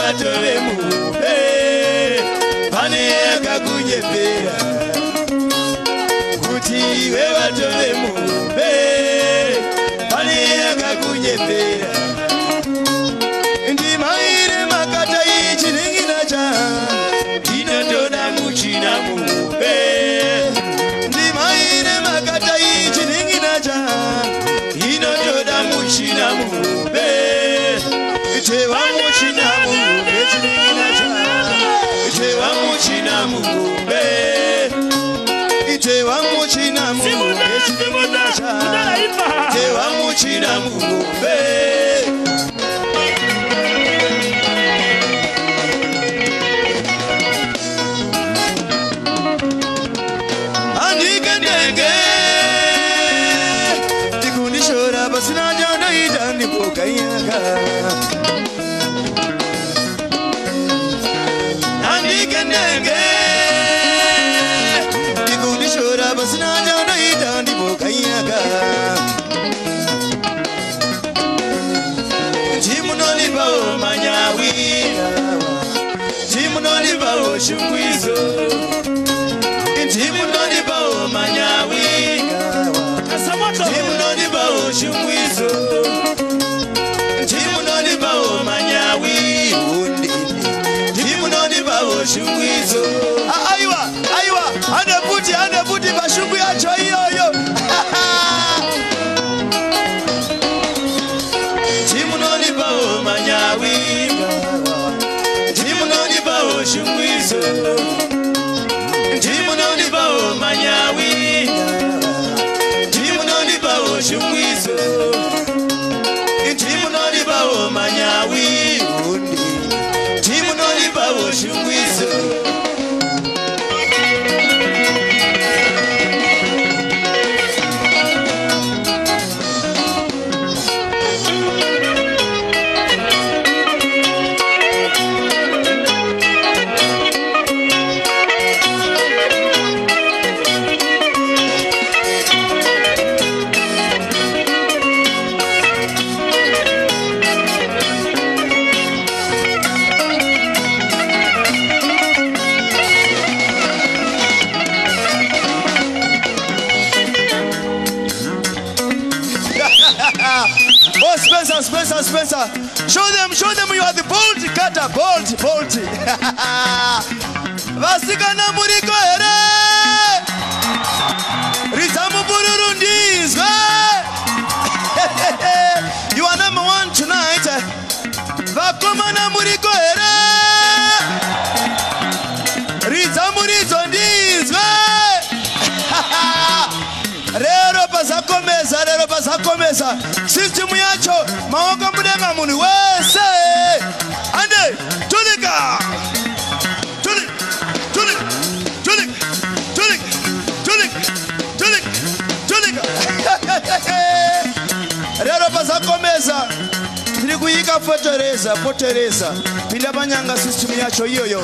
vatove mupe pane akakunyepera kuti iwe vatove mupe pane akakunyepera ndimaire makata ichiringina cha inotoda muchina mupe ndimaire makata ichiringina cha inotoda muchina mupe tewa muchina mupe chiringina cha tewa muchina mupe tewa muchina mupe chiringina cha tewa muchina mupe Basina jana idani pokayaka Nani kenenge Diguni shora basina jana idani pokayaka Timunoni bao manyawi Timunoni bao shungwizo Timunoni bao manyawi Timunoni bao shungwizo Timunoni bao manyawi Timunoni bao shungwizo Aiwa, aiwa, ande puti bashungu yacho iyo Timunoni bao manyawi Timunoni bao shungwizo Timunoni bao manyawi Shungwizo Timunoni bao manyawi Timunoni bao shungwizo Spencer. Show them you are the bolt cutter, bolt. Vasikana muriko here. Rizamu bururundizwe. You are number one tonight. Vakomana muriko here. Rizamu rizondizwe. Rero pasakomeza system yacho maoka mudenga muni wese ande tulika rero pasakomeza tiri kuyika potereza pinda panyanga system yacho iyoyo